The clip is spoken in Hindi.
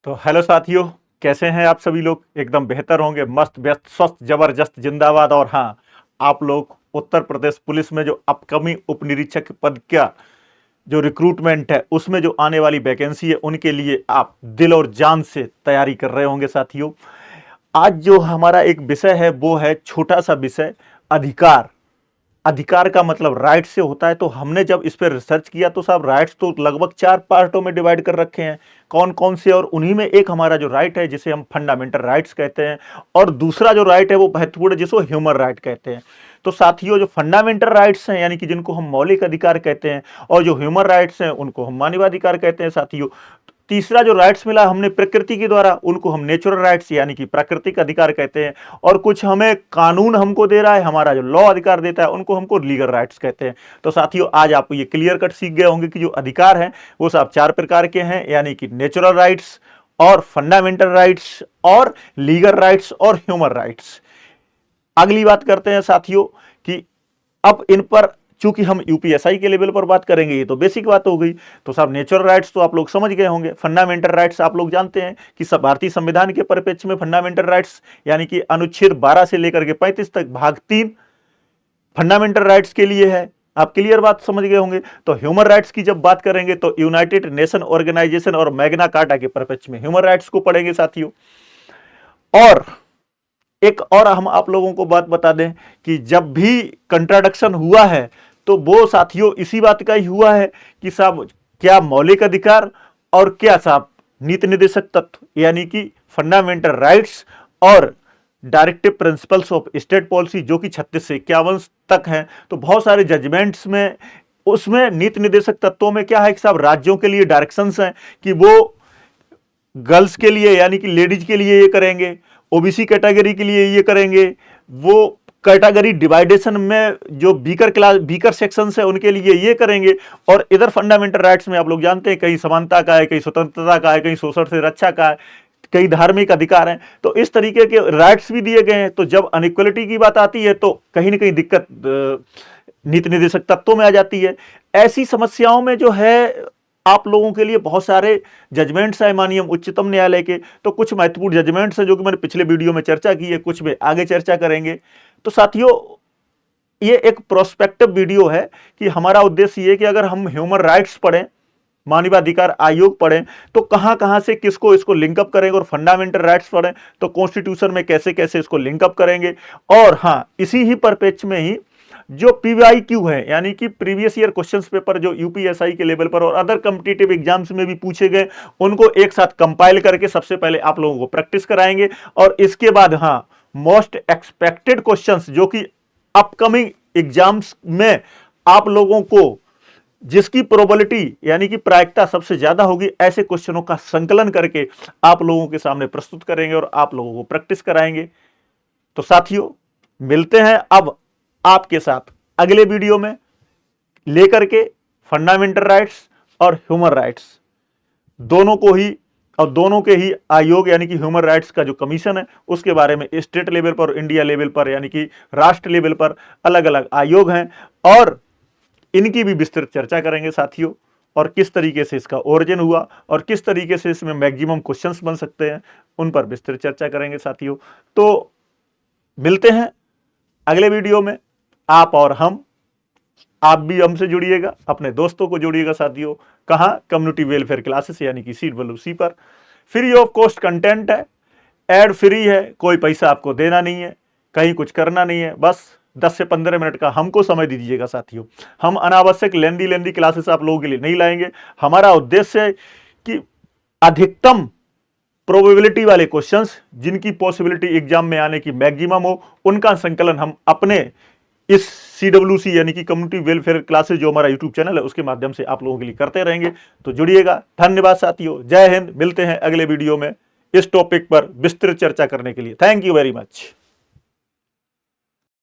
तो हेलो साथियों, कैसे हैं आप सभी लोग? एकदम बेहतर होंगे, मस्त व्यस्त स्वस्थ जबरदस्त जिंदाबाद। और हाँ, आप लोग उत्तर प्रदेश पुलिस में जो अपकमिंग उप निरीक्षक पद का जो रिक्रूटमेंट है उसमें जो आने वाली वैकेंसी है उनके लिए आप दिल और जान से तैयारी कर रहे होंगे साथियों। आज जो हमारा एक विषय है वो है छोटा सा विषय, अधिकार। अधिकार का मतलब राइट से होता है। तो हमने जब इस पर रिसर्च किया तो साहब राइट्स तो लगभग 4 पार्टों में डिवाइड कर रखे हैं। कौन कौन से? और उन्हीं में एक हमारा जो राइट है जिसे हम फंडामेंटल राइट्स कहते हैं, और दूसरा जो राइट है वो महत्वपूर्ण है जिसको ह्यूमन राइट कहते हैं। तो साथियों, जो फंडामेंटल राइट्स हैं यानी कि जिनको हम मौलिक अधिकार कहते हैं, और जो ह्यूमन राइट्स हैं उनको हम मानवाधिकार कहते हैं साथियों। तीसरा जो राइट्स मिला हमने प्रकृति के द्वारा, उनको हम नेचुरल राइट्स यानी कि प्राकृतिक अधिकार कहते हैं। और कुछ हमें कानून हमको दे रहा है, हमारा जो लॉ अधिकार देता है, उनको हमको लीगल राइट्स कहते हैं। तो साथियों, आज आप ये क्लियर कट सीख गए होंगे कि जो अधिकार हैं वो सब 4 प्रकार के हैं, यानी कि नेचुरल राइट्स और फंडामेंटल राइट्स और लीगल राइट्स और ह्यूमन राइट्स। अगली बात करते हैं साथियों कि अब इन पर चूंकि हम यूपीएसआई के लेवल पर बात करेंगे, ये तो बेसिक बात हो गई। तो साहब नेचुरल राइट्स तो आप लोग समझ गए होंगे। फंडामेंटल राइट्स आप लोग जानते हैं कि सब भारतीय संविधान के परिप्रेक्ष्य में फंडामेंटल राइट्स यानी कि अनुच्छेद 12 से लेकर के 35 तक भाग 3 फंडामेंटल राइट्स के लिए है। आप क्लियर बात समझ गए होंगे। तो ह्यूमन राइट्स की जब बात करेंगे तो यूनाइटेड नेशन ऑर्गेनाइजेशन और मैग्ना कार्टा के परिप्रेक्ष्य में ह्यूमन राइट्स को पढ़ेंगे साथियों। और एक और हम आप लोगों को बात बता दें कि जब भी कंट्राडिक्शन हुआ है तो वो साथियों इसी बात का ही हुआ है कि साहब क्या मौलिक अधिकार और क्या साहब नीति निर्देशक तत्व यानी कि फंडामेंटल राइट्स और directive principles of state policy जो कि 36 से 51 तक हैं। तो बहुत सारे जजमेंट्स में उसमें नीति निर्देशक तत्वों में क्या है कि साहब राज्यों के लिए डायरेक्शंस हैं कि वो गर्ल्स के लिए यानी कि लेडीज के लिए ये करेंगे, ओबीसी कैटेगरी के लिए ये करेंगे, वो कैटेगरी डिवाइडेशन में जो वीकर क्लास वीकर सेक्शंस है उनके लिए ये करेंगे। और इधर फंडामेंटल राइट्स में आप लोग जानते हैं कहीं समानता का है, कहीं स्वतंत्रता का है, कहीं शोषण से रक्षा का है, कई धार्मिक अधिकार हैं। तो इस तरीके के राइट्स भी दिए गए हैं। तो जब अनइक्वलिटी की बात आती है तो कहीं ना कहीं दिक्कत नीति निर्देशक तत्वों में आ जाती है। ऐसी समस्याओं में जो है आप लोगों के लिए बहुत सारे जजमेंट्स हैं माननीय उच्चतम न्यायालय के। तो कुछ महत्वपूर्ण जजमेंट्स हैं जो कि मैंने पिछले वीडियो में चर्चा की है, कुछ में आगे चर्चा करेंगे। तो साथियों, ये एक प्रोस्पेक्टिव वीडियो है कि हमारा उद्देश्य ये कि अगर हम ह्यूमन राइट्स पढ़ें, मानवाधिकार आयोग पढ़ें, तो कहां कहां से किसको इसको लिंकअप करेंगे, और फंडामेंटल राइट्स पढ़ें तो कॉन्स्टिट्यूशन में कैसे कैसे इसको लिंकअप करेंगे। और हां, इसी ही परिप्रेक्ष्य में ही जो पीवाईक्यू है यानी कि प्रीवियस ईयर क्वेश्चंस पेपर जो यूपीएसआई के लेवल पर और अदर कॉम्पिटिटिव एग्जाम्स में भी पूछे गए, उनको एक साथ कंपाइल करके सबसे पहले आप लोगों को प्रैक्टिस कराएंगे। और इसके बाद हां, मोस्ट एक्सपेक्टेड क्वेश्चंस जो कि अपकमिंग एग्जाम्स में आप लोगों को जिसकी प्रोबेबिलिटी यानी कि प्रायिकता सबसे ज्यादा होगी, ऐसे क्वेश्चनों का संकलन करके आप लोगों के सामने प्रस्तुत करेंगे और आप लोगों को प्रैक्टिस कराएंगे। तो साथियों, मिलते हैं अब आपके साथ अगले वीडियो में लेकर के फंडामेंटल राइट्स और ह्यूमन राइट्स दोनों को ही, और दोनों के ही आयोग यानी कि ह्यूमन राइट्स का जो कमीशन है उसके बारे में स्टेट लेवल पर, इंडिया लेवल पर यानी कि राष्ट्र लेवल पर अलग अलग आयोग हैं, और इनकी भी विस्तृत चर्चा करेंगे साथियों। और किस तरीके से इसका ओरिजिन हुआ और किस तरीके से इसमें मैक्सिमम क्वेश्चंस बन सकते हैं, उन पर विस्तृत चर्चा करेंगे साथियों। तो मिलते हैं अगले वीडियो में। आप और हम, आप भी हमसे जुड़िएगा, अपने दोस्तों को जोड़िएगा साथियों। कहां? कम्युनिटी वेलफेयर क्लासेस यानी कि CWC पर। फ्री ऑफ कॉस्ट कंटेंट है, एड फ्री है, कोई पैसा आपको देना नहीं है, कहीं कुछ करना नहीं है, बस 10 से 15 मिनट का हमको समय दीजिएगा साथियों। हम अनावश्यक लेंदी क्लासेस आप लोगों के लिए नहीं लाएंगे। हमारा उद्देश्य है कि अधिकतम प्रोबेबिलिटी वाले क्वेश्चंस जिनकी पॉसिबिलिटी एग्जाम में आने की मैक्सिमम हो, उनका संकलन हम अपने इस CWC यानी कि कम्युनिटी वेलफेयर क्लासेस जो हमारा यूट्यूब चैनल है उसके माध्यम से आप लोगों के लिए करते रहेंगे। तो जुड़िएगा। धन्यवाद साथियों। जय हिंद। मिलते हैं अगले वीडियो में इस टॉपिक पर विस्तृत चर्चा करने के लिए। Thank you very much.